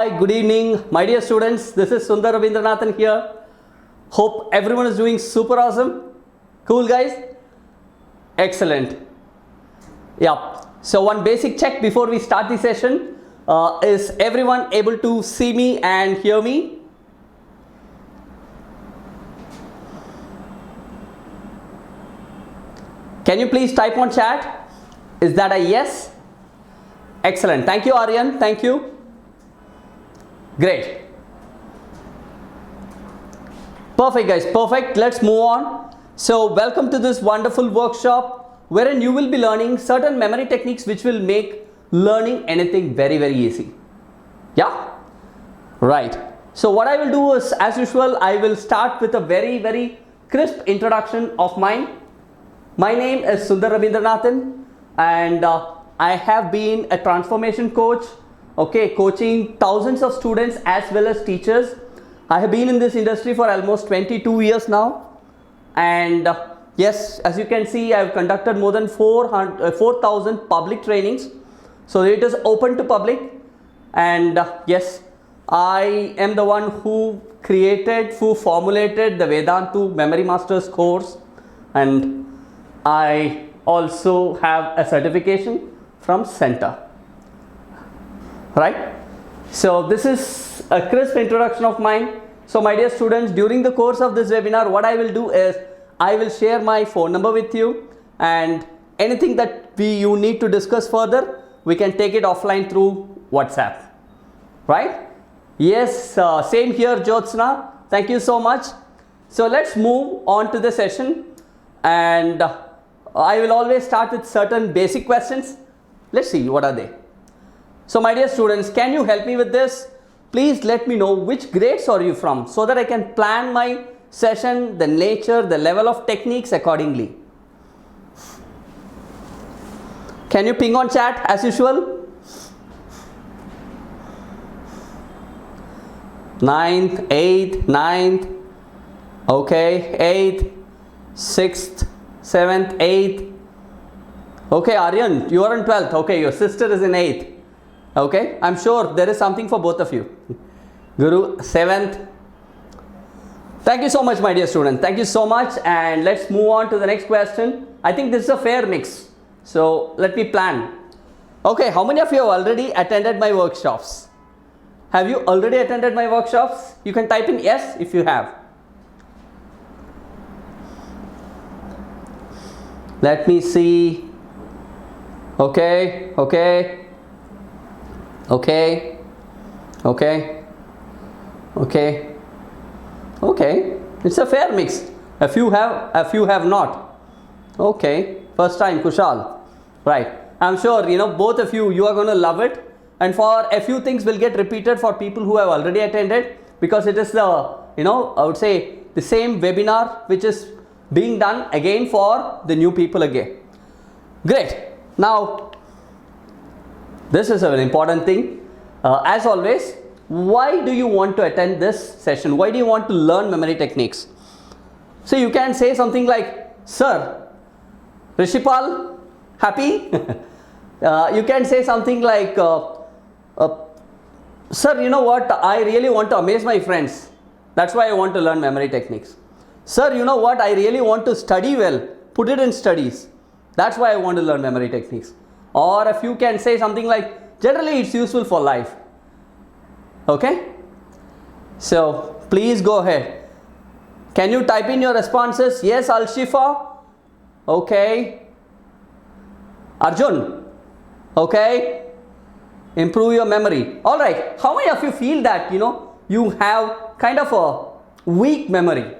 Hi, good evening, my dear students. This is Sundar Rabindranathan here. Hope everyone is doing super awesome. Cool, guys? Excellent. Yeah. So one basic check before we start the session. Is everyone able to see me and hear me? Can you please type on chat? Is that a yes? Excellent. Thank you, Aryan. Thank you. Great. Perfect, guys. Perfect. Let's move on. So welcome to this wonderful workshop wherein you will be learning certain memory techniques which will make learning anything very, very easy. Yeah? Right. So what I will do is, as usual, I will start with a very, very crisp introduction of mine. My name is Sundar Rabindranathan and I have been a transformation coach, coaching thousands of students as well as teachers. I have been in this industry for almost 22 years now, and yes, as you can see, I have conducted more than 4,000 public trainings, so it is open to public. And yes, I am the one who formulated the Vedantu Memory Masters course, and I also have a certification from Center. Right? So this is a crisp introduction of mine. So my dear students, during the course of this webinar, what I will do is I will share my phone number with you, and anything that you need to discuss further, we can take it offline through WhatsApp. Right? Yes, same here, Jyotsna. Thank you so much. So let's move on to the session, and I will always start with certain basic questions. Let's see what are they. So my dear students, can you help me with this? Please let me know which grades are you from so that I can plan my session, the nature, the level of techniques accordingly. Can you ping on chat as usual? 9th, 8th, 9th, okay, 8th, 6th, 7th, 8th. Okay, Aryan, you are in 12th. Okay, your sister is in 8th. Okay, I'm sure there is something for both of you. Guru, 7th. Thank you so much, my dear student. Thank you so much. And let's move on to the next question. I think this is a fair mix. So let me plan. Okay, how many of you have already attended my workshops? Have you already attended my workshops? You can type in yes if you have. Let me see. Okay, okay. Okay, okay, okay, okay. It's a fair mix. A few have not. Okay, first time, Kushal. Right. I'm sure, both of you are going to love it. And for a few things will get repeated for people who have already attended, because it is the, I would say the same webinar which is being done again for the new people again. Great. Now, this is an important thing. As always, why do you want to attend this session? Why do you want to learn memory techniques? So you can say something like, Sir, Rishipal, happy? You can say something like, Sir, you know what? I really want to amaze my friends. That's why I want to learn memory techniques. Sir, you know what? I really want to study well. Put it in studies. That's why I want to learn memory techniques. Or if you can say something like, generally it's useful for life. Okay? So please go ahead. Can you type in your responses? Yes, Al-Shifa. Okay. Arjun. Okay. Improve your memory. Alright. How many of you feel that, you have kind of a weak memory?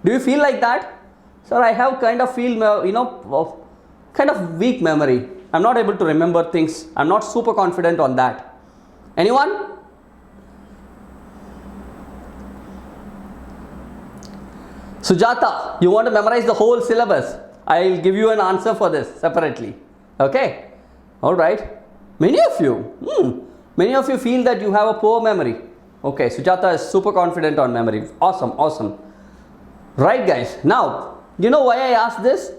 Do you feel like that? Sir, I have kind of kind of weak memory. I'm not able to remember things. I'm not super confident on that. Anyone? Sujata, you want to memorize the whole syllabus? I'll give you an answer for this separately. Okay? Alright. Many of you feel that you have a poor memory. Okay, Sujata is super confident on memory. Awesome, awesome. Right, guys. Now, you know why I asked this?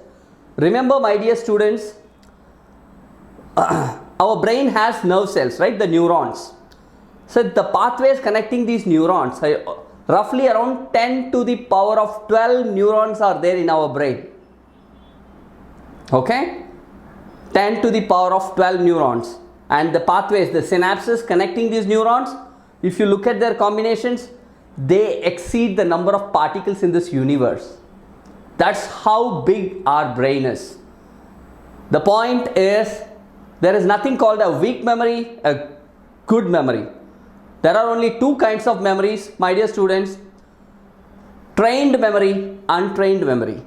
Remember, my dear students, our brain has nerve cells, right? The neurons. So the pathways connecting these neurons, roughly around 10 to the power of 12 neurons are there in our brain. Okay, 10 to the power of 12 neurons, and the pathways, the synapses connecting these neurons, if you look at their combinations, they exceed the number of particles in this universe. That's how big our brain is. The point is, there is nothing called a weak memory, a good memory. There are only two kinds of memories, my dear students: trained memory, untrained memory.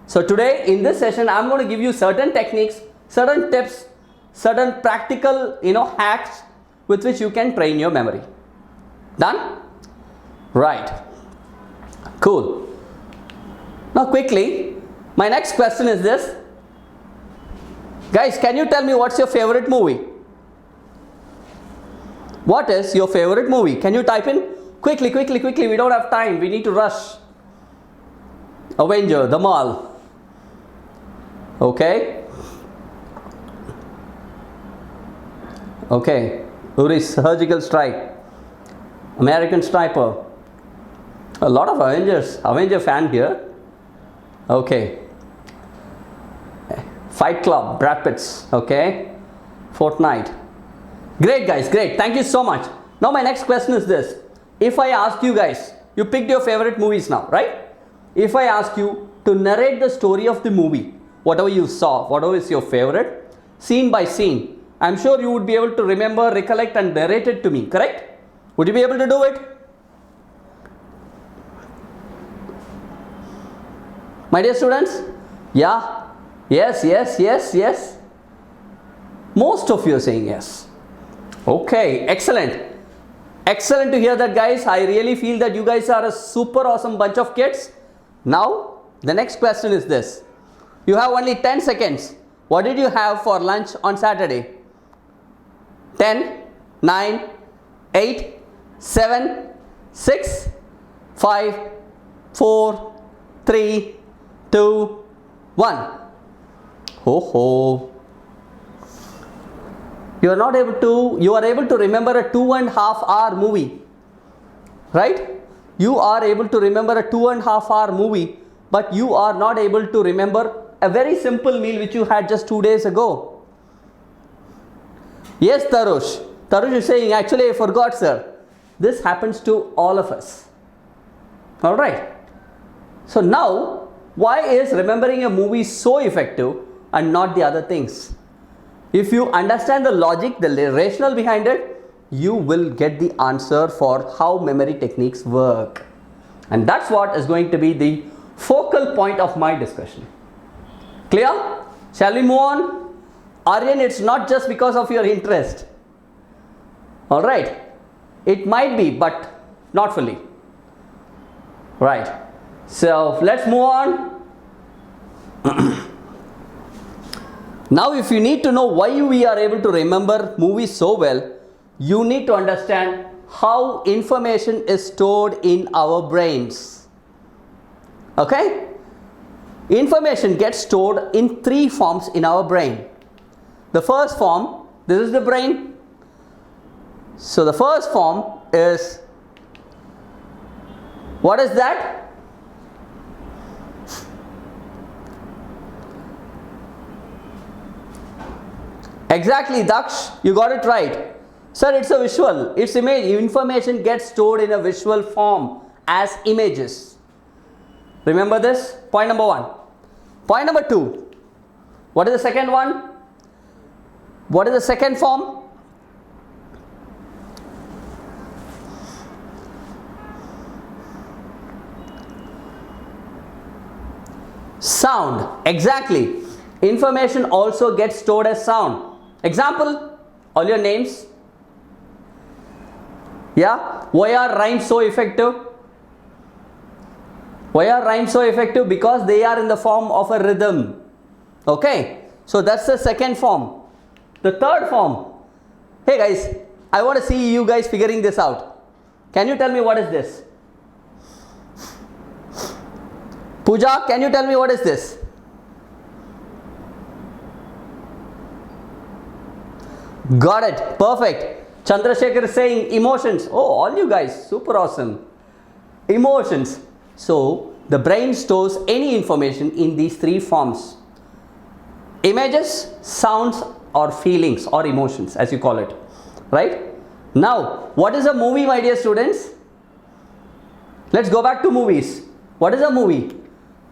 So today in this session, I'm going to give you certain techniques, certain tips, certain practical hacks with which you can train your memory. Done? Right. Cool. Now quickly, my next question is this. Guys, can you tell me what's your favorite movie? What is your favorite movie? Can you type in? Quickly, quickly, quickly. We don't have time. We need to rush. Avenger, The Mall. Okay. Okay. Uri, Surgical Strike. American Sniper. A lot of Avenger fan here. Okay. Fight Club, Brad Pitt's. Okay. Fortnite. Great guys, great. Thank you so much. Now my next question is this. If I ask you guys, you picked your favorite movies now, right? If I ask you to narrate the story of the movie, whatever you saw, whatever is your favorite, scene by scene, I'm sure you would be able to remember, recollect and narrate it to me, correct? Would you be able to do it? My dear students? Yeah? Yes, yes, yes, yes. Most of you are saying yes. Okay, excellent. Excellent to hear that, guys. I really feel that you guys are a super awesome bunch of kids. Now, the next question is this. You have only 10 seconds. What did you have for lunch on Saturday? 10, 9, 8, 7, 6, 5, 4, 3, 2, 1. Ho ho. You are able to remember a 2.5 hour movie, right? You are able to remember a 2.5 hour movie, but you are not able to remember a very simple meal which you had just 2 days ago. Yes, Tarush. Tarush is saying, actually I forgot, sir. This happens to all of us. Alright. So now, why is remembering a movie so effective and not the other things? If you understand the logic, the rationale behind it, you will get the answer for how memory techniques work. And that's what is going to be the focal point of my discussion. Clear? Shall we move on? Aryan, it's not just because of your interest. Alright. It might be, but not fully. Right. So let's move on. Now, if you need to know why we are able to remember movies so well, you need to understand how information is stored in our brains. Okay? Information gets stored in 3 forms in our brain. The first form, this is the brain. So the first form is, what is that? Exactly, Daksh, you got it right. Sir, it's a visual, it's image. Information gets stored in a visual form as images. Remember this? Point number 1. Point number 2. What is the second one? What is the second form? Sound. Exactly. Information also gets stored as sound. Example, all your names. Yeah, why are rhymes so effective? Why are rhymes so effective? Because they are in the form of a rhythm. Okay, so that's the second form. The third form. Hey guys, I want to see you guys figuring this out. Can you tell me what is this? Pooja, can you tell me what is this? Got it. Perfect. Chandrasekhar is saying emotions. Oh, all you guys, super awesome. Emotions. So, the brain stores any information in these three forms: images, sounds, or feelings, or emotions, as you call it. Right? Now, what is a movie, my dear students? Let's go back to movies. What is a movie?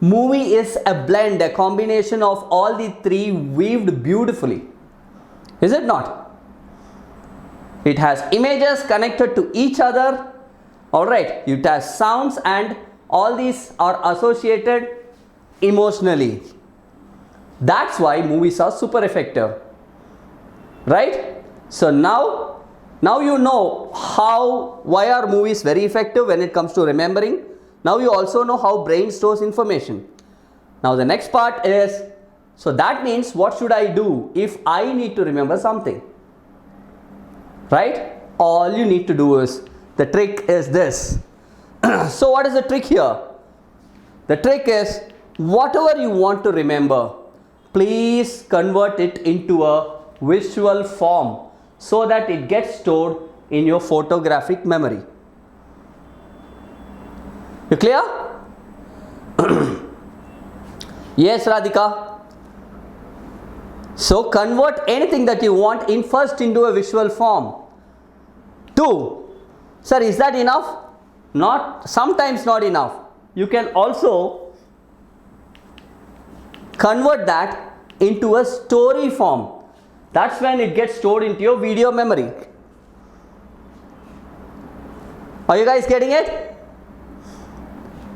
Movie is a blend, a combination of all the three weaved beautifully. Is it not? It has images connected to each other. Alright, it has sounds, and all these are associated emotionally. That's why movies are super effective. Right? So now you know why are movies very effective when it comes to remembering. Now you also know how brain stores information. Now the next part is, so that means what should I do if I need to remember something? Right? All you need to do is, the trick is this. So what is the trick here? The trick is, whatever you want to remember, please convert it into a visual form so that it gets stored in your photographic memory. You clear? Yes, Radhika. So convert anything that you want first into a visual form. 2. Sir, is that enough? Not, sometimes not enough. You can also convert that into a story form. That's when it gets stored into your video memory. Are you guys getting it?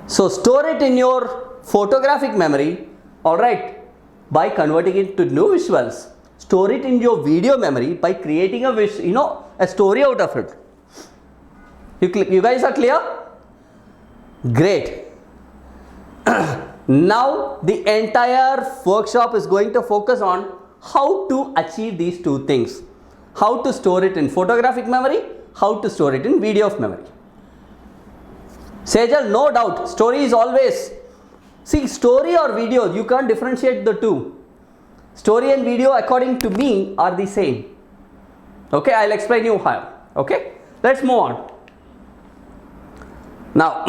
So store it in your photographic memory, alright, by converting it to new visuals. Store it in your video memory by creating a story out of it. You guys are clear? Great. Now the entire workshop is going to focus on how to achieve these two things. How to store it in photographic memory, how to store it in video of memory. Sejal, no doubt, story is always, see, story or video, you can't differentiate the two. Story and video, according to me, are the same. Okay, I'll explain you how. Okay, let's move on. Now,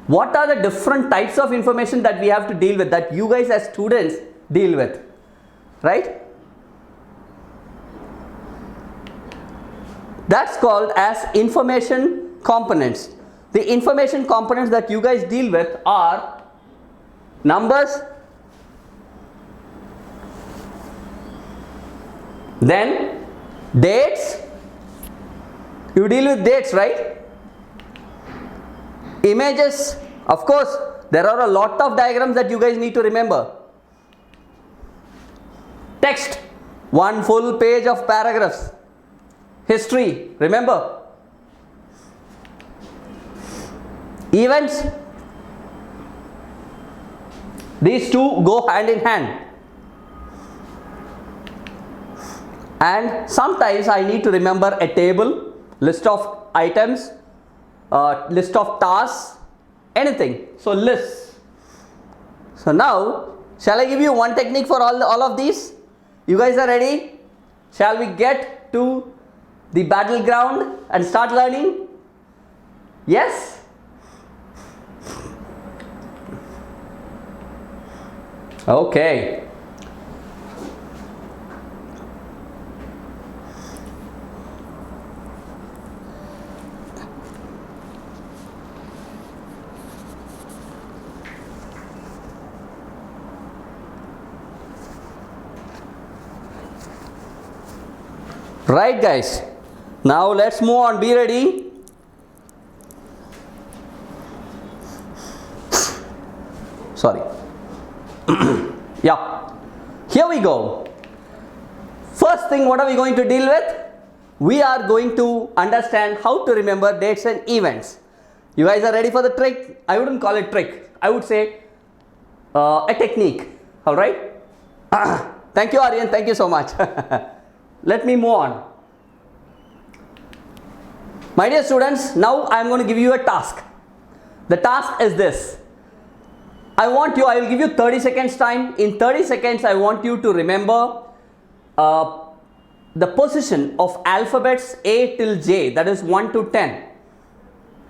what are the different types of information that we have to deal with, that you guys as students deal with, right? That's called as information components. The information components that you guys deal with are numbers, then dates. You deal with dates, right? Images, of course, there are a lot of diagrams that you guys need to remember. Text, one full page of paragraphs. History, remember. Events, these two go hand in hand. And sometimes I need to remember a table, list of items, list of tasks, anything. So lists. So now, shall I give you one technique for all of these? You guys are ready? Shall we get to the battleground and start learning? Yes? Okay. Right, guys. Now let's move on. Be ready. Sorry. Yeah. Here we go. First thing, what are we going to deal with? We are going to understand how to remember dates and events. You guys are ready for the trick? I wouldn't call it trick. I would say a technique. All right. Thank you, Aryan. Thank you so much. Let me move on. My dear students, now I am going to give you a task. The task is this. I will give you 30 seconds time. In 30 seconds, I want you to remember the position of alphabets A till J, that is 1 to 10.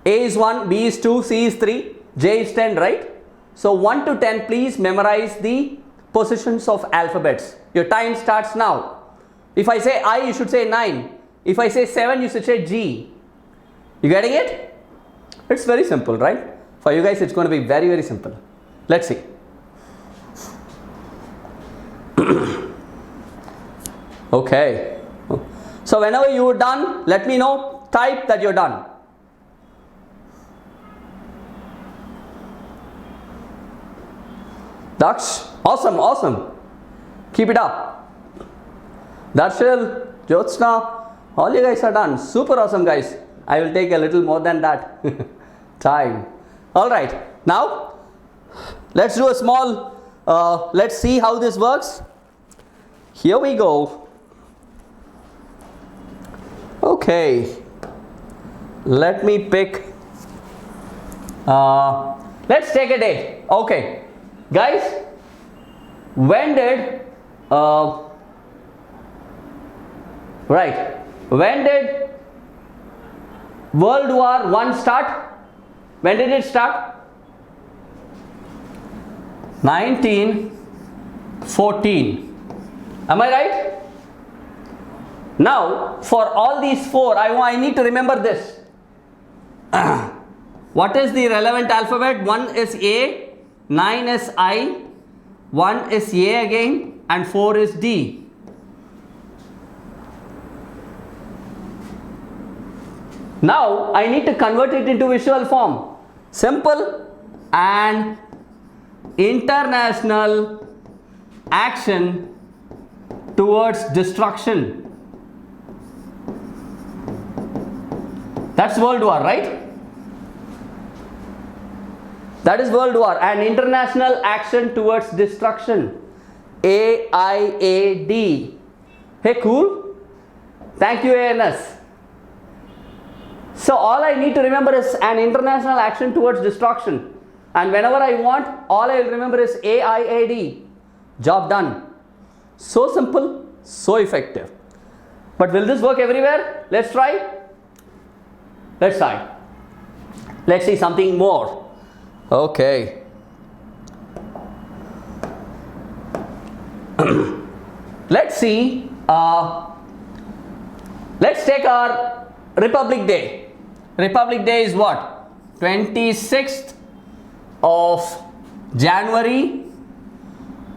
A is 1, B is 2, C is 3, J is 10, right? So 1 to 10, please memorize the positions of alphabets. Your time starts now. If I say I, you should say 9. If I say 7, you should say G. You getting it? It's very simple, right? For you guys, it's going to be very, very simple. Let's see. Okay. So whenever you are done, let me know. Type that you're done. Daksh, awesome, awesome. Keep it up. Darshil, Jyotsna, all you guys are done. Super awesome, guys. I will take a little more than that time. All right. Now, let's do a small, let's see how this works. Here we go. Okay. Let me pick, let's take a day. Okay. Guys, when did when did World War I start? When did it start? 1914. Am I right? Now, for all these four, I need to remember this. What is the relevant alphabet? 1 is A, 9 is I, 1 is A again, and 4 is D. Now I need to convert it into visual form. Simple and international action towards destruction. That's World War, right? That is World War. And international action towards destruction. AIAD. Hey, cool. Thank you, ANS. So all I need to remember is an international action towards destruction. And whenever I want, all I will remember is AIAD. Job done. So simple, so effective. But will this work everywhere? Let's try. Let's try. Let's see something more. Okay. Let's see. Let's take our Republic Day. Republic Day is what? 26th of January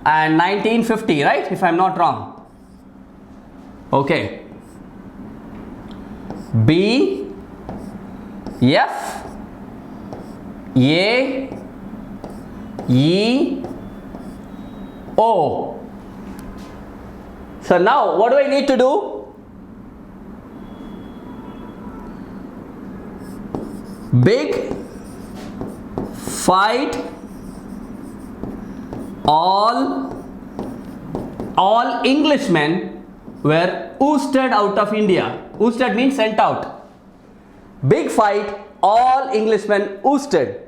and 1950, right? If I'm not wrong. Okay. B, F, A, E, O. So now what do I need to do? Big fight all Englishmen were ousted out of India. Ousted means sent out. Big fight, all Englishmen ousted.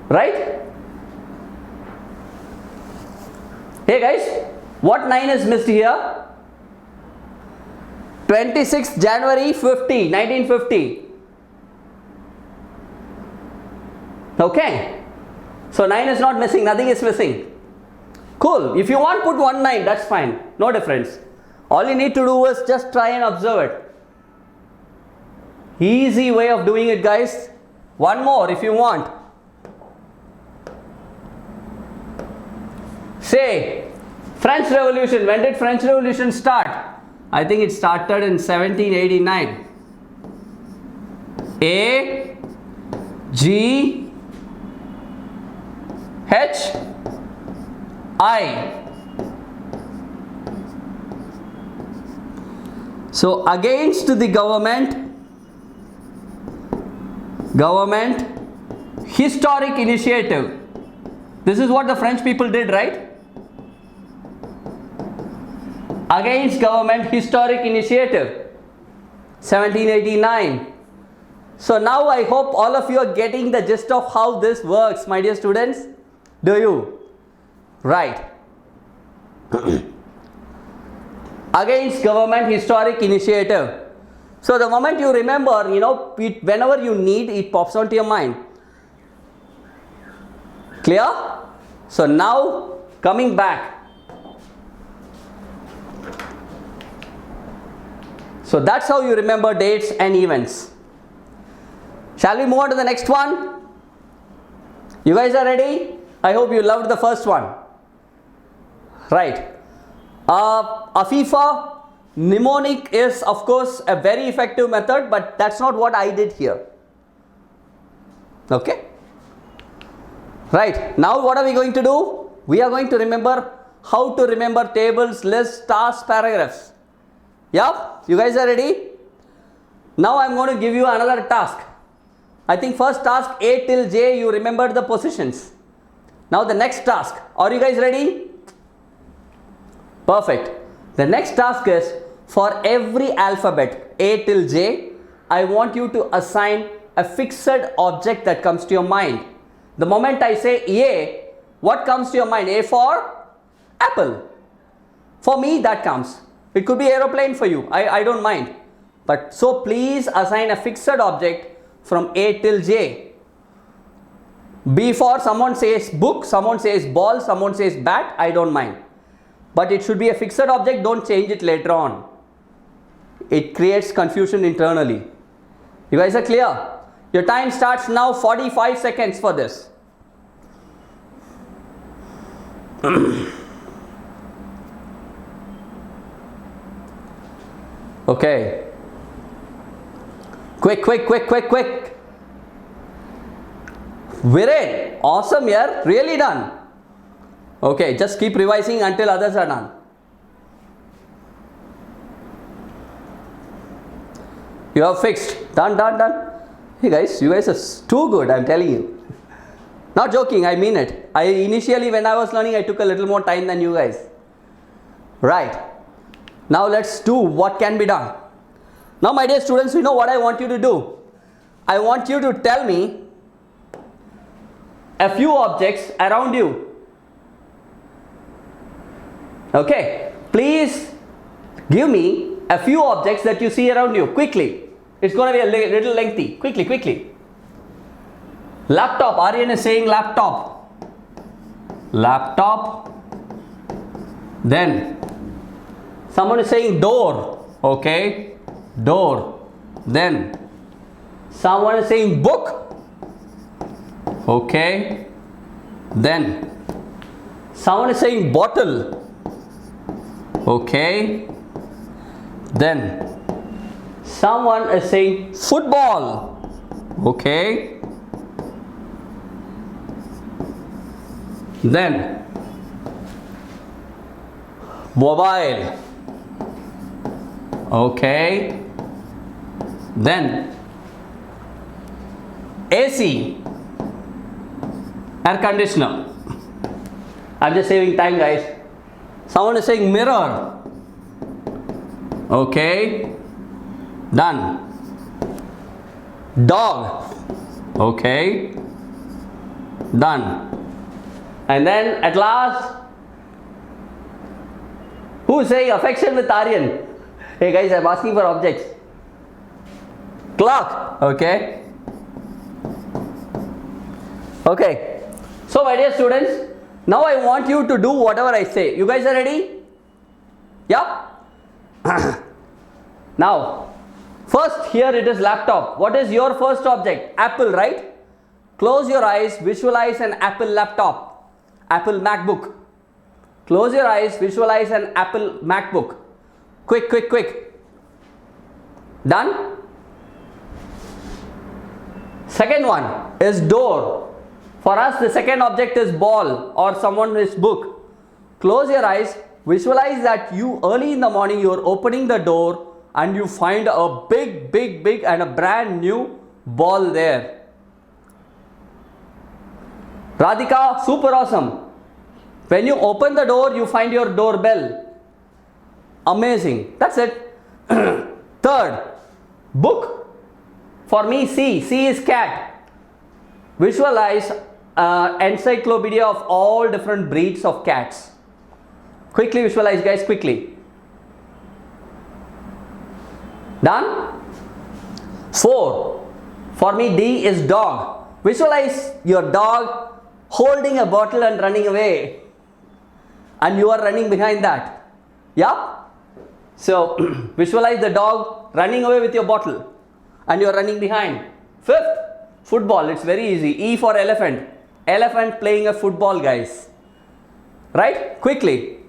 Right? Hey guys, what 9 is missed here? 26th January 1950. Okay. So 9 is not missing, nothing is missing. Cool. If you want, put 1 9, that's fine. No difference. All you need to do is just try and observe it. Easy way of doing it, guys. One more if you want. Say, French Revolution. When did French Revolution start? I think it started in 1789. A, G, H, I. So against the government historic initiative. This is what the French people did, right? Against government historic initiative, 1789. So now I hope all of you are getting the gist of how this works, my dear students. Do you? Right. Against government historic initiative. So the moment you remember, whenever you need, it pops onto your mind. Clear? So now coming back. So that's how you remember dates and events. Shall we move on to the next one? You guys are ready? I hope you loved the first one. Right. Afifa, mnemonic is of course a very effective method, but that's not what I did here. Okay. Right. Now what are we going to do? We are going to remember how to remember tables, lists, tasks, paragraphs. Yeah? You guys are ready? Now I'm going to give you another task. I think first task A till J you remembered the positions. Now the next task. Are you guys ready? Perfect. The next task is for every alphabet A till J, I want you to assign a fixed object that comes to your mind. The moment I say A, what comes to your mind? A for apple. For me that comes. It could be aeroplane for you. I don't mind. But so please assign a fixed object from A till J. B for someone says book, someone says ball, someone says bat, I don't mind. But it should be a fixed object, don't change it later on. It creates confusion internally. You guys are clear? Your time starts now, 45 seconds for this. Okay. Quick. Viren, awesome here, really done. Okay, just keep revising until others are done. You have fixed. Done. Hey guys, you guys are too good, I'm telling you. Not joking, I mean it. Initially when I was learning, I took a little more time than you guys. Right. Now let's do what can be done. Now my dear students, you know what I want you to do? I want you to tell me a few objects around you. Okay, please give me a few objects that you see around you quickly. It's going to be a little lengthy. Quickly. Laptop. Aryan is saying laptop. Then someone is saying door. Okay, door. Then someone is saying book. Okay. Then someone is saying bottle. Okay. Then someone is saying football. Okay. Then mobile. Okay. Then AC, air conditioner. I'm just saving time, guys. Someone is saying mirror. Okay. Done. Dog. Okay. Done. And then at last, who is saying affection with Aryan? Hey guys, I'm asking for objects. Clock. Okay. Okay. So my dear students, now I want you to do whatever I say. You guys are ready? Yeah? Now, first here it is laptop. What is your first object? Apple, right? Close your eyes, visualize an Apple laptop. Apple MacBook. Close your eyes, visualize an Apple MacBook. Quick. Done? Second one is door. For us, the second object is ball or someone is book. Close your eyes, visualize that you early in the morning you are opening the door and you find a big and a brand new ball there. Radhika, super awesome. When you open the door, you find your doorbell. Amazing. That's it. Third, book. For me, C is cat. Visualize encyclopedia of all different breeds of cats. Quickly visualize, guys, quickly. Done? 4. For me, D is dog. Visualize your dog holding a bottle and running away. And you are running behind that. Yeah? So, visualize the dog running away with your bottle. And you are running behind. 5th, football. It's very easy. E for elephant. Elephant playing a football, guys. Right? Quickly.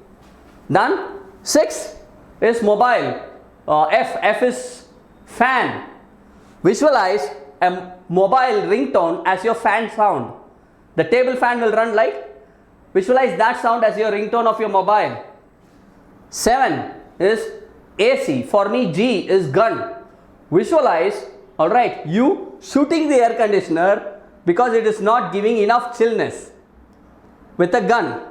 Done? 6 is mobile. F is fan. Visualize a mobile ringtone as your fan sound. The table fan will run like. Visualize that sound as your ringtone of your mobile. 7 is AC. For me, G is gun. Visualize, alright, you shooting the air conditioner because it is not giving enough chillness with a gun.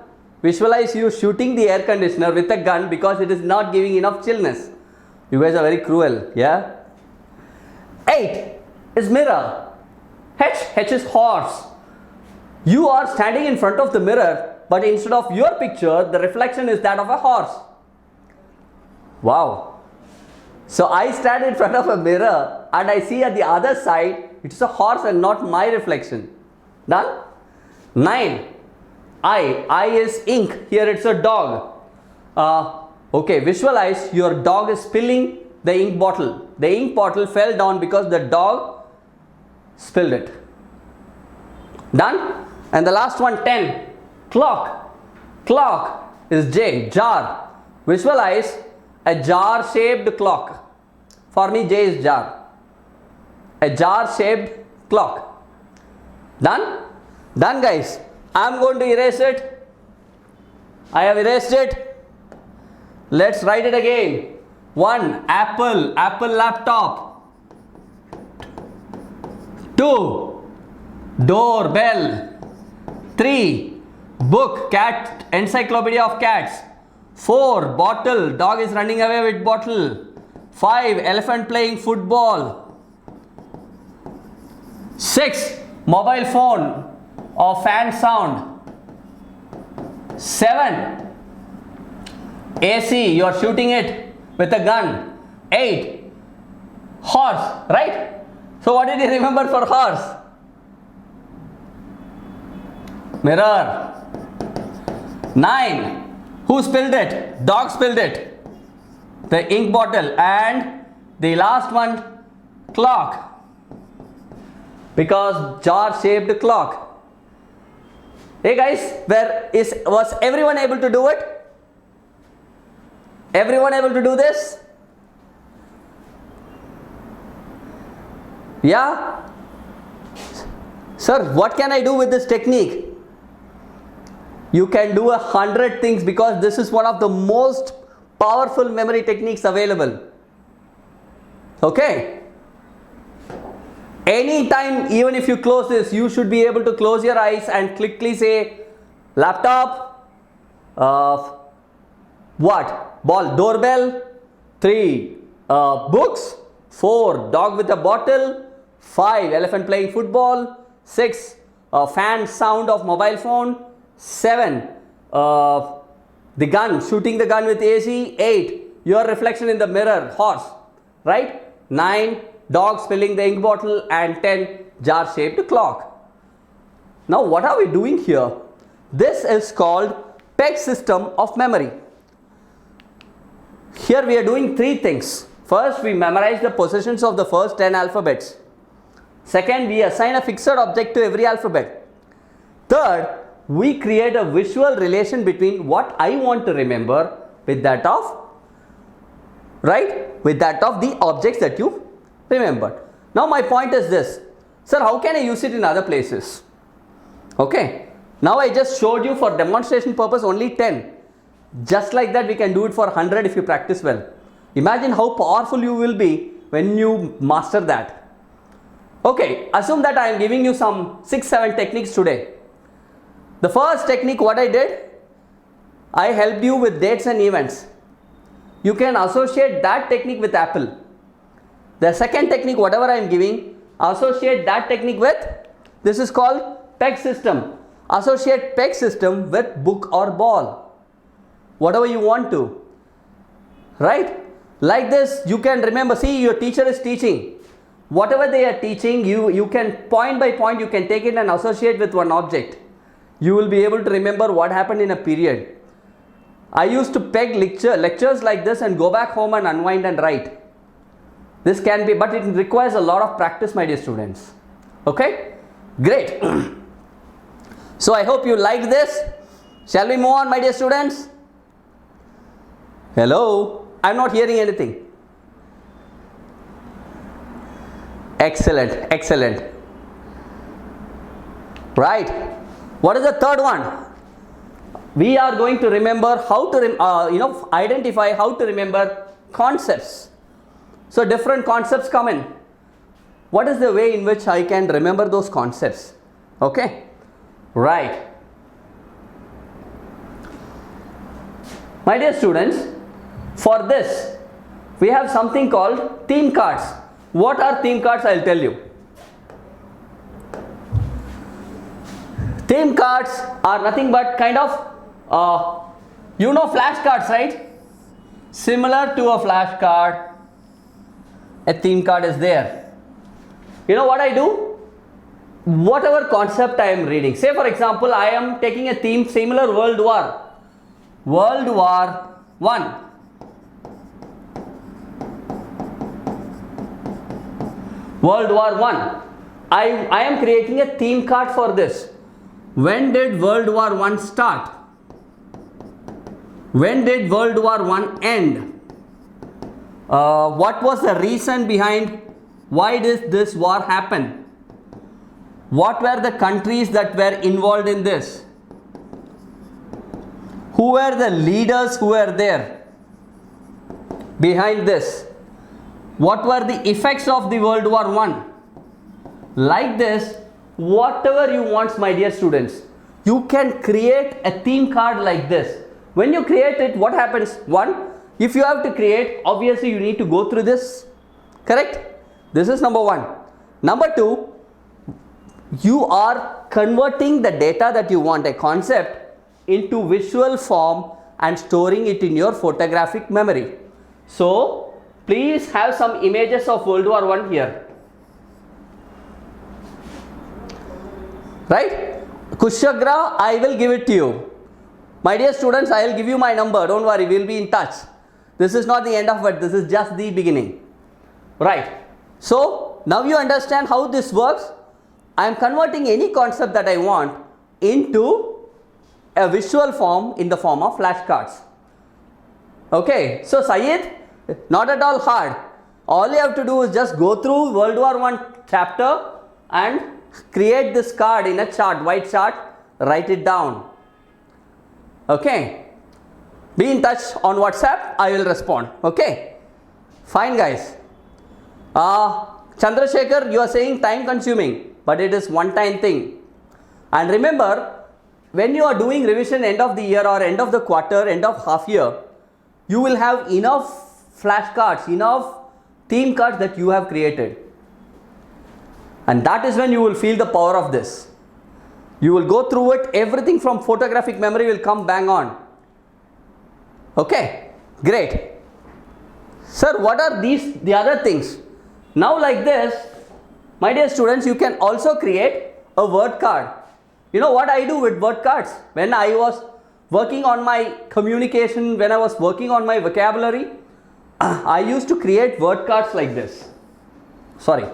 Visualize you shooting the air conditioner with a gun because it is not giving enough chillness. You guys are very cruel, yeah? 8 is mirror. H is horse. You are standing in front of the mirror, but instead of your picture, the reflection is that of a horse. Wow. So I stand in front of a mirror and I see at the other side, it's a horse and not my reflection. Done? 9. I is ink. Here it's a dog. Okay, visualize your dog is spilling the ink bottle. The ink bottle fell down because the dog spilled it. Done? And the last one, 10. Clock. Clock is J. Jar. Visualize a jar shaped clock. For me, J is jar. A jar shaped clock. Done? Done, guys. I am going to erase it. I have erased it. Let's write it again. 1. Apple. Apple laptop. 2. Doorbell. 3. Book. Cat. Encyclopedia of cats. 4. Bottle. Dog is running away with bottle. 5. Elephant playing football. 6. Mobile phone or fan sound. 7. AC. You are shooting it with a gun. 8. Horse. Right? So what did you remember for horse? Mirror. 9. Who spilled it? Dog spilled it. The ink bottle. And the last one, clock. Because jar shaped clock. Hey guys, was everyone able to do it? Everyone able to do this? Yeah? Sir, what can I do with this technique? You can do 100 things because this is one of the most powerful memory techniques available. Okay? Anytime, even if you close this, you should be able to close your eyes and quickly say laptop, what? Ball, doorbell. 3. Books. 4. Dog with a bottle. 5. Elephant playing football. 6. Fan sound of mobile phone. 7. The gun, shooting the gun with AC. 8. Your reflection in the mirror, horse. Right? 9. Dog spilling the ink bottle. And 10. Jar shaped clock. Now what are we doing here? This is called PEG system of memory. Here we are doing 3 things. First, we memorize the positions of the first 10 alphabets. Second, we assign a fixed object to every alphabet. Third, we create a visual relation between what I want to remember with that of, right? With that of the objects that you remembered. Now my point is this. Sir, how can I use it in other places? Okay. Now I just showed you for demonstration purpose only 10. Just like that we can do it for 100 if you practice well. Imagine how powerful you will be when you master that. Okay, assume that I am giving you some 6-7 techniques today. The first technique, what I did, I helped you with dates and events. You can associate that technique with Apple. The second technique, whatever I am giving, associate that technique with, this is called PEG system. Associate PEG system with book or ball. whatever you want to, right? Like this, you can remember. See, your teacher is teaching. Whatever they are teaching, you can point by point, you can take it and associate with one object. You will be able to remember what happened in a period. I used to peg lectures like this and go back home and unwind and write. This can be, but it requires a lot of practice, my dear students. Okay? Great. So I hope you liked this. Shall we move on, my dear students? Hello? I'm not hearing anything. Excellent, excellent. Right. What is the third one? We are going to remember how to identify how to remember concepts. So different concepts come in. What is the way in which I can remember those concepts? Okay. Right. My dear students, for this we have something called theme cards. What are theme cards? I'll tell you. Theme cards are nothing but kind of flashcards, right? Similar to a flashcard, a theme card is there. You know what I do? Whatever concept I am reading, say for example, I am taking a theme similar World War I. World War I. I am creating a theme card for this. When did World War I start? When did World War I end? What was the reason behind why did this war happen? What were the countries that were involved in this? Who were the leaders who were there behind this? What were the effects of the World War I? Like this, whatever you want, my dear students, you can create a theme card like this. When you create it, what happens? One, if you have to create, obviously you need to go through this, correct? This is number one. Number two, you are converting the data that you want, a concept, into visual form and storing it in your photographic memory. So, please have some images of World War I here. Right? Kushagra, I will give it to you. My dear students, I will give you my number. Don't worry, we will be in touch. This is not the end of it. This is just the beginning. Right? So, now you understand how this works. I am converting any concept that I want into a visual form in the form of flashcards. Okay? So, Syed, not at all hard. All you have to do is just go through World War I chapter and create this card in a chart, white chart, write it down. Okay? Be in touch on WhatsApp, I will respond. Okay? Fine, guys. Chandrasekhar, you are saying time consuming, but it is one time thing. And remember, when you are doing revision end of the year or end of the quarter, end of half year, you will have enough flashcards, enough theme cards that you have created. And that is when you will feel the power of this. You will go through it, everything from photographic memory will come bang on. Okay, great. Sir, what are the other things? Now like this, my dear students, you can also create a word card. You know what I do with word cards? When I was working on my communication, when I was working on my vocabulary, I used to create word cards like this. Sorry.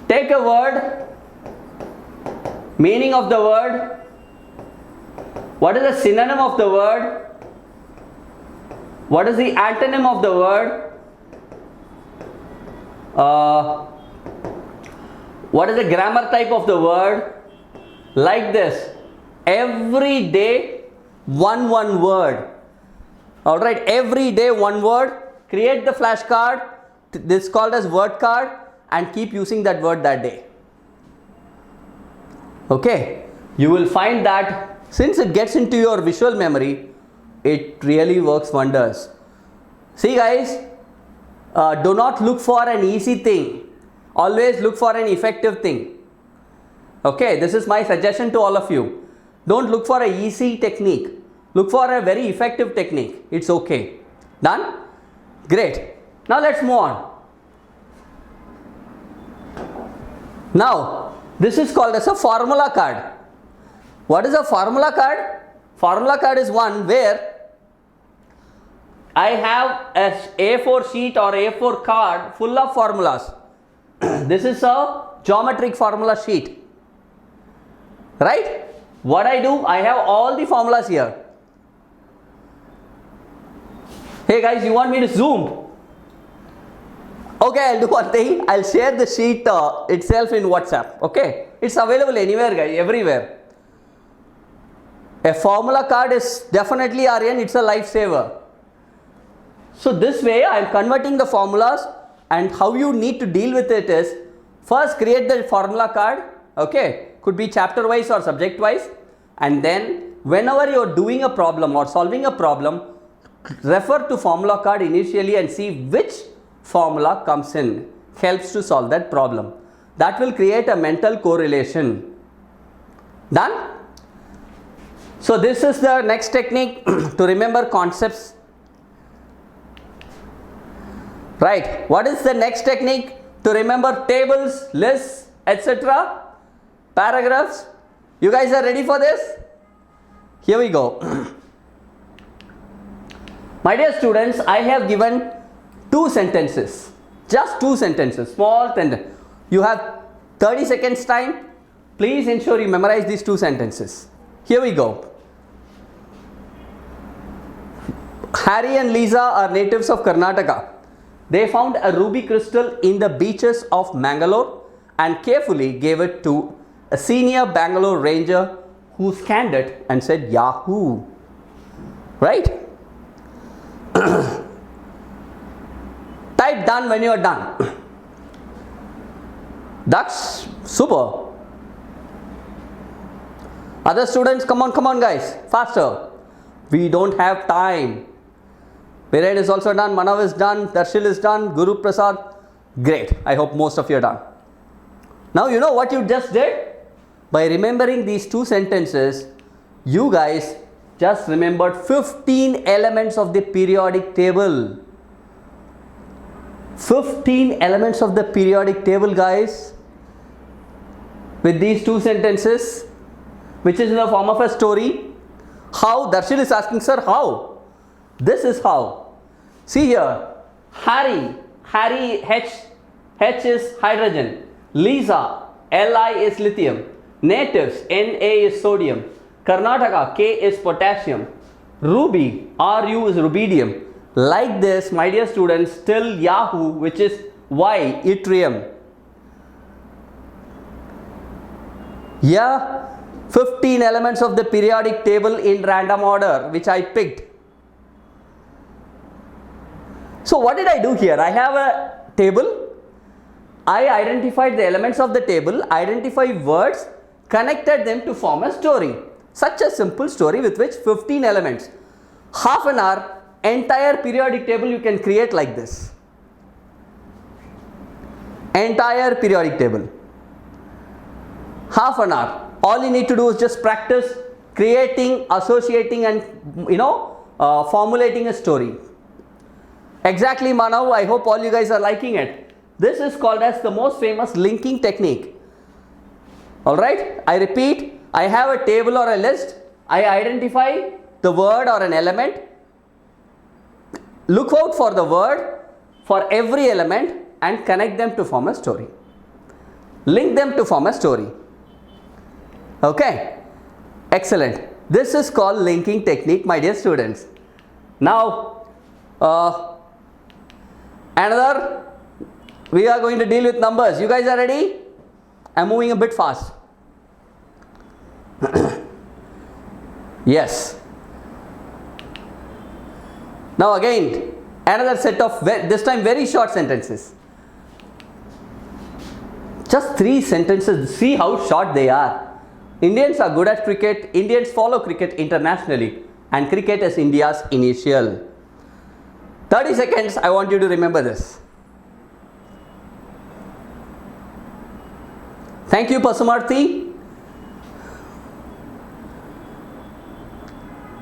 Take a word, meaning of the word, what is the synonym of the word, what is the antonym of the word, what is the grammar type of the word, like this. Every day one word. Alright, every day one word. Create the flashcard, this is called as word card, and keep using that word that day. Okay, you will find that since it gets into your visual memory, it really works wonders. See guys, do not look for an easy thing, always look for an effective thing. Okay, this is my suggestion to all of you. Don't look for a easy technique. Look for a very effective technique. It's okay. Done? Great. Now let's move on. Now, this is called as a formula card. What is a formula card? Formula card is one where I have a A4 sheet or A4 card full of formulas. This is a geometric formula sheet. Right? What I do, I have all the formulas here. Hey guys, you want me to zoom? Okay, I'll do one thing. I'll share the sheet itself in WhatsApp. Okay? It's available anywhere, guys, everywhere. A formula card is definitely, Aryan, it's a lifesaver. So this way, I'm converting the formulas, and how you need to deal with it is, first create the formula card. Okay? Could be chapter wise or subject wise. And then whenever you're doing a problem or solving a problem, refer to formula card initially and see which formula comes in, helps to solve that problem. That will create a mental correlation. Done? So this is the next technique to remember concepts. Right. What is the next technique to remember tables, lists, etc.? Paragraphs. You guys are ready for this? Here we go. My dear students, I have given 2 sentences. Just 2 sentences. Small sentence. You have 30 seconds time. Please ensure you memorize these 2 sentences. Here we go. Harry and Lisa are natives of Karnataka. They found a ruby crystal in the beaches of Mangalore and carefully gave it to a senior Bangalore ranger who scanned it and said Yahoo. Right? Type done when you are done. That's super. Other students, come on guys, faster. We don't have time. Viren is also done, Manav is done, Darshil is done, Guru Prasad. Great. I hope most of you are done. Now you know what you just did? By remembering these 2 sentences, you guys just remembered 15 elements of the periodic table. 15 elements of the periodic table, guys, with these 2 sentences, which is in the form of a story. How? Darshil is asking, sir, how? This is how. See here, Harry, H is hydrogen. Lisa, Li is lithium. Natives, Na is sodium. Karnataka, K is potassium. Ruby, Ru is rubidium. Like this, my dear students, till Yahoo, which is Y, yttrium. Yeah, 15 elements of the periodic table in random order, which I picked. So what did I do here? I have a table. I identified the elements of the table, identified words, connected them to form a story. Such a simple story with which 15 elements. Half an hour, entire periodic table you can create like this. Entire periodic table. Half an hour. All you need to do is just practice creating, associating and formulating a story. Exactly, Manav. I hope all you guys are liking it. This is called as the most famous linking technique. Alright, I repeat, I have a table or a list. I identify the word or an element. Look out for the word for every element and connect them to form a story. Link them to form a story. Okay, excellent. This is called linking technique, my dear students. Now, another, we are going to deal with numbers. You guys are ready? I'm moving a bit fast. Yes. Now again, another set of, this time very short sentences. Just 3 sentences. See how short they are. Indians are good at cricket. Indians follow cricket internationally. And cricket is India's initial. 30 seconds, I want you to remember this. Thank you, Pasumarthi.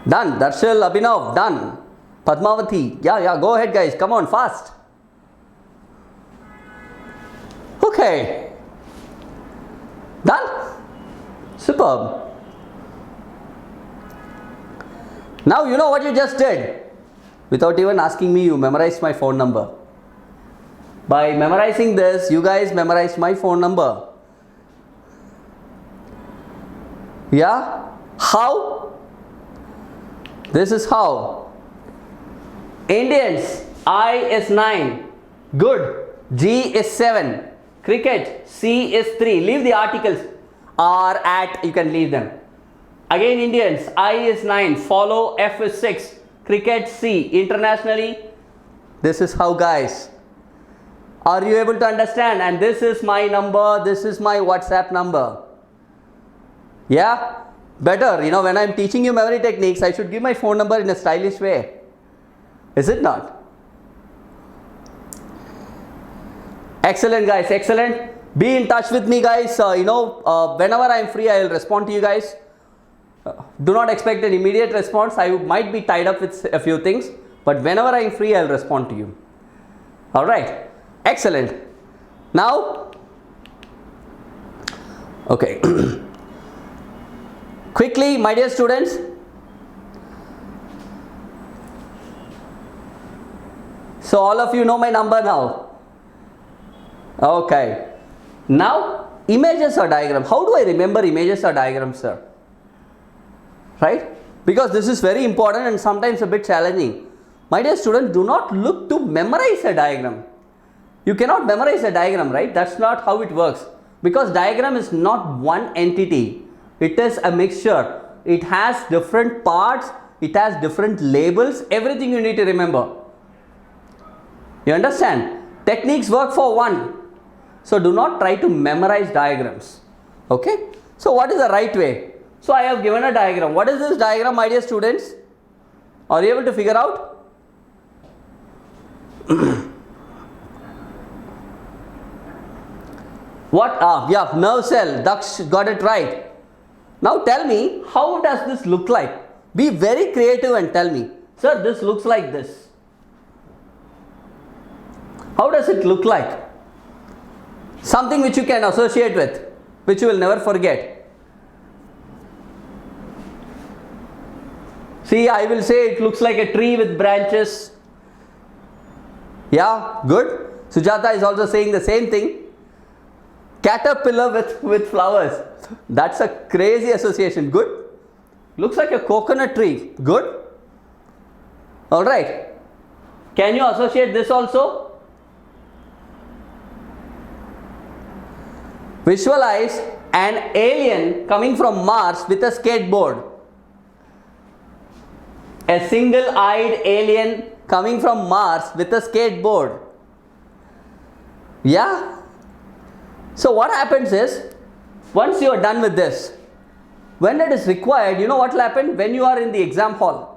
Done. Darshil, Abhinav, done. Padmavati, yeah, go ahead guys, come on, fast. Okay. Done? Superb. Now you know what you just did. Without even asking me, you memorized my phone number. By memorizing this, you guys memorized my phone number. Yeah? How? This is how. Indians, I is 9. Good. G is 7. Cricket, C is 3. Leave the articles. R, at, you can leave them. Again Indians, I is 9. Follow, F is 6. Cricket, C. Internationally, this is how guys. Are you able to understand? And this is my number. This is my WhatsApp number. Yeah? Better, when I'm teaching you memory techniques, I should give my phone number in a stylish way. Is it not? Excellent guys, excellent. Be in touch with me guys. Whenever I'm free, I'll respond to you guys. Do not expect an immediate response. I might be tied up with a few things, but whenever I'm free, I'll respond to you. All right. Excellent. Now, okay. Quickly, my dear students. So all of you know my number now. Okay. Now, images or diagram. How do I remember images or diagrams, sir? Right? Because this is very important and sometimes a bit challenging. My dear students, do not look to memorize a diagram. You cannot memorize a diagram, right? That's not how it works. Because diagram is not one entity. It is a mixture. It has different parts. It has different labels. Everything you need to remember. You understand? Techniques work for one. So do not try to memorize diagrams. Okay? So what is the right way? So I have given a diagram. What is this diagram, my dear students? Are you able to figure out? What? Yeah, nerve cell. Daksh got it right. Now tell me, how does this look like? Be very creative and tell me. Sir, this looks like this. How does it look like? Something which you can associate with, which you will never forget. See, I will say it looks like a tree with branches. Yeah, good. Sujata is also saying the same thing. Caterpillar with flowers. That's a crazy association. Good. Looks like a coconut tree. Good. Alright. Can you associate this also? Visualize an alien coming from Mars with a skateboard. A single-eyed alien coming from Mars with a skateboard. Yeah? So what happens is, once you are done with this, when it is required, you know what will happen? When you are in the exam hall,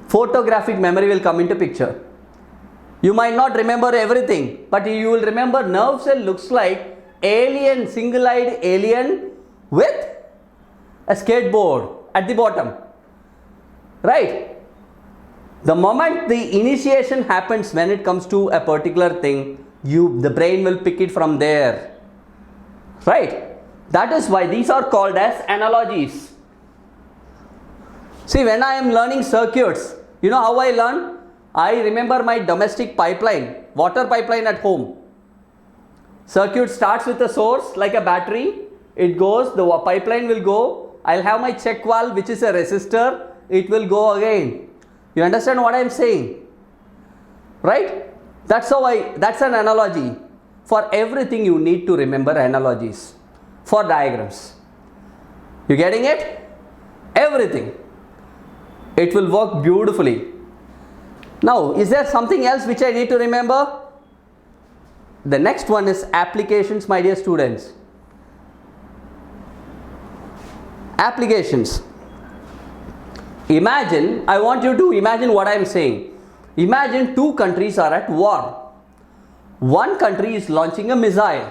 photographic memory will come into picture. You might not remember everything, but you will remember nerve cell looks like alien, single-eyed alien with a skateboard at the bottom. Right? The moment the initiation happens when it comes to a particular thing, the brain will pick it from there. Right? That is why these are called as analogies. See, when I am learning circuits, you know how I learn? I remember my domestic pipeline, water pipeline at home. Circuit starts with a source like a battery. It goes, the pipeline will go. I'll have my check valve, which is a resistor. It will go again. You understand what I am saying? Right? That's an analogy. For everything you need to remember analogies. For diagrams. You getting it? Everything. It will work beautifully. Now, is there something else which I need to remember? The next one is applications, my dear students. Applications. Imagine, I want you to imagine what I am saying. Imagine two countries are at war. One country is launching a missile.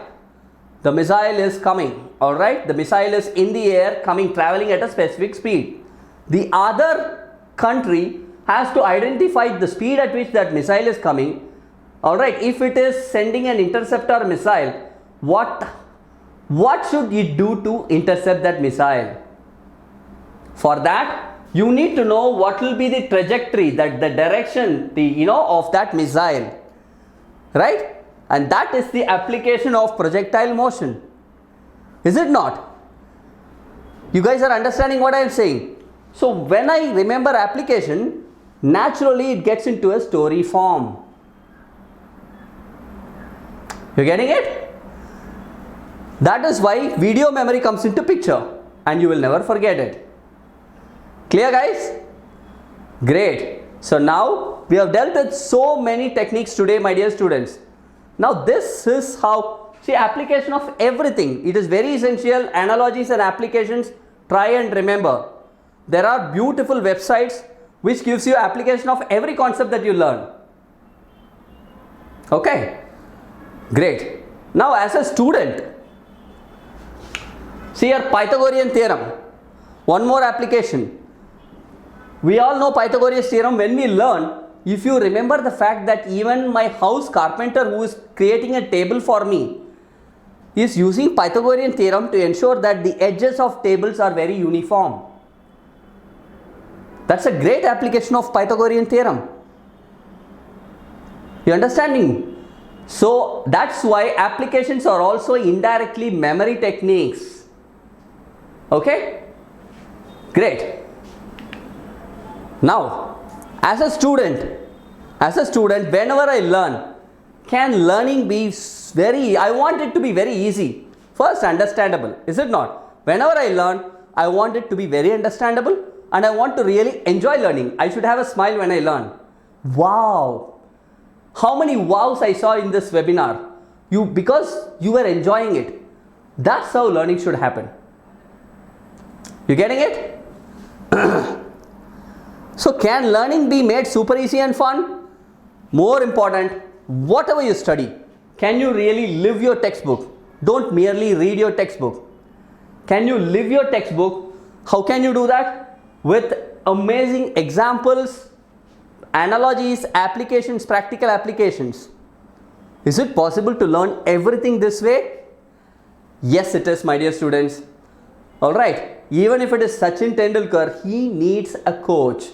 The missile is coming, alright? The missile is in the air, traveling at a specific speed. The other country has to identify the speed at which that missile is coming. Alright, if it is sending an interceptor missile, what should it do to intercept that missile? For that, you need to know what will be the trajectory, that the direction, of that missile, right? And that is the application of projectile motion. Is it not? You guys are understanding what I am saying? So when I remember application, naturally it gets into a story form. You getting it? That is why video memory comes into picture, and you will never forget it. Clear, guys? Great. So now we have dealt with so many techniques today, my dear students. Now this is how, see, application of everything. It is very essential. Analogies and applications, try and remember. There are beautiful websites which gives you application of every concept that you learn. Okay? Great. Now as a student, see your Pythagorean theorem. One more application. We all know Pythagorean theorem. When we learn, if you remember the fact that even my house carpenter who is creating a table for me is using Pythagorean theorem to ensure that the edges of tables are very uniform. That's a great application of Pythagorean theorem. You understanding? So that's why applications are also indirectly memory techniques. Okay? Great. Now, as a student, whenever I learn, can learning be I want it to be very easy. First, understandable. Is it not? Whenever I learn, I want it to be very understandable, and I want to really enjoy learning. I should have a smile when I learn. Wow! How many wows I saw in this webinar? Because you were enjoying it. That's how learning should happen. You getting it? So can learning be made super easy and fun? More important, whatever you study, can you really live your textbook? Don't merely read your textbook. Can you live your textbook? How can you do that? With amazing examples, analogies, applications, practical applications. Is it possible to learn everything this way? Yes, it is, my dear students. Alright, even if it is Sachin Tendulkar, he needs a coach.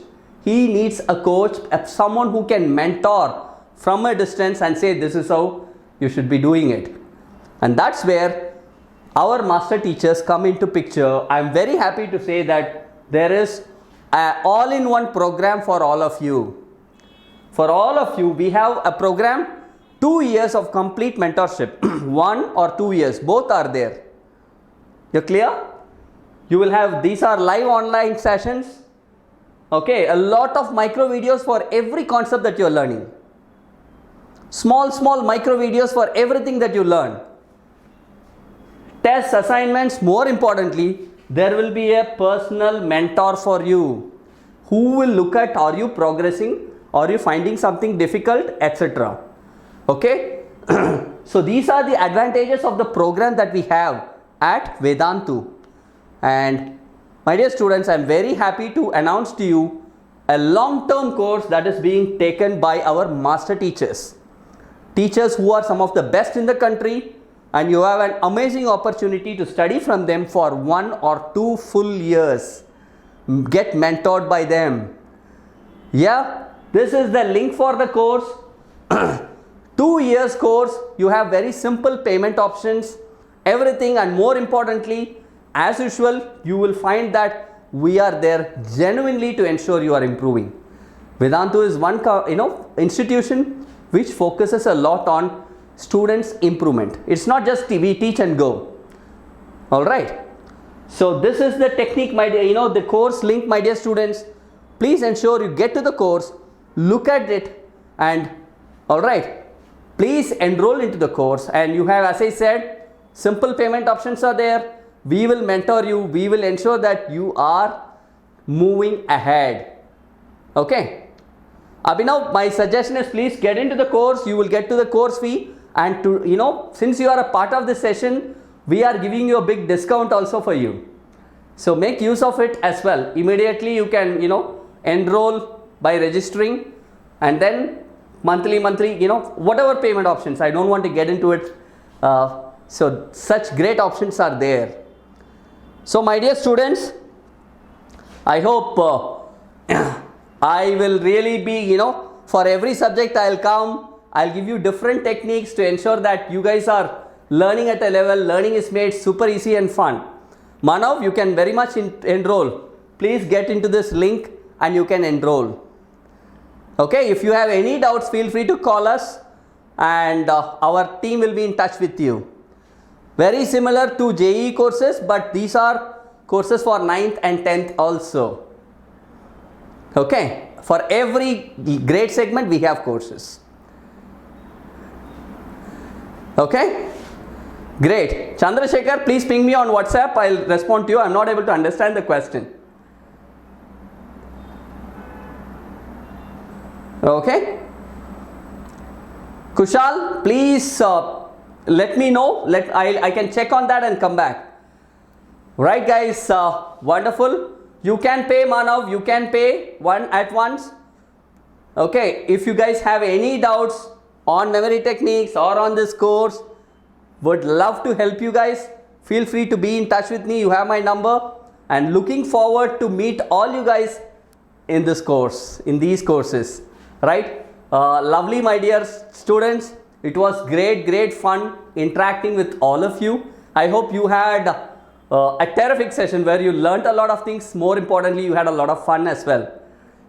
He needs a coach, someone who can mentor from a distance and say this is how you should be doing it. And that's where our master teachers come into picture. I'm very happy to say that there is an all-in-one program for all of you. For all of you, we have a program, 2 years of complete mentorship. 1 or 2 years, both are there. You're clear? You will have, these are live online sessions. Okay, a lot of micro videos for every concept that you're learning. Small micro videos for everything that you learn. Tests, assignments, more importantly, there will be a personal mentor for you who will look at, are you progressing, are you finding something difficult, etc. Okay. So these are the advantages of the program that we have at Vedantu. And my dear students, I am very happy to announce to you a long-term course that is being taken by our master teachers. Teachers who are some of the best in the country, and you have an amazing opportunity to study from them for 1 or 2 full years. Get mentored by them. Yeah, this is the link for the course. 2 years course, you have very simple payment options, everything, and more importantly, as usual, you will find that we are there genuinely to ensure you are improving. Vedantu is one institution which focuses a lot on students' improvement. It's not just we teach and go. Alright. So this is the technique, my dear, the course link, my dear students. Please ensure you get to the course, look at it, and alright, please enroll into the course. And you have, as I said, simple payment options are there. We will mentor you. We will ensure that you are moving ahead. Okay. Abhinav, my suggestion is please get into the course. You will get to the course fee. And since you are a part of this session, we are giving you a big discount also for you. So make use of it as well. Immediately you can, enroll by registering, and then monthly, whatever payment options. I don't want to get into it. So such great options are there. So my dear students, I hope I will really be, for every subject I'll come, I'll give you different techniques to ensure that you guys are learning at a level, learning is made super easy and fun. Manav, you can very much enroll. Please get into this link and you can enroll. Okay, if you have any doubts, feel free to call us, and our team will be in touch with you. Very similar to JEE courses, but these are courses for 9th and 10th also. Okay, for every grade segment we have courses. Okay, great. Chandrasekhar, please ping me on WhatsApp. I'll respond to you. I'm not able to understand the question. Okay. Kushal, please let me know. I can check on that and come back. Right, guys. Wonderful. You can pay, Manav. You can pay one at once. Okay. If you guys have any doubts on memory techniques or on this course, would love to help you guys. Feel free to be in touch with me. You have my number, and looking forward to meet all you guys in this course, in these courses. Right? Lovely, my dear students. It was great fun interacting with all of you. I hope you had a terrific session where you learnt a lot of things. More importantly, you had a lot of fun as well.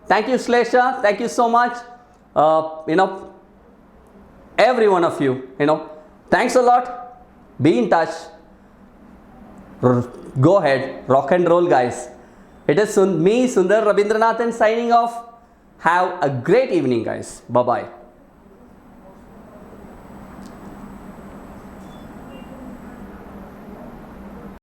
Thank you, Shlesha. Thank you so much. Every one of you, thanks a lot. Be in touch. Go ahead, rock and roll, guys. It is me, Sundar Rabindranathan, signing off. Have a great evening, guys. Bye-bye.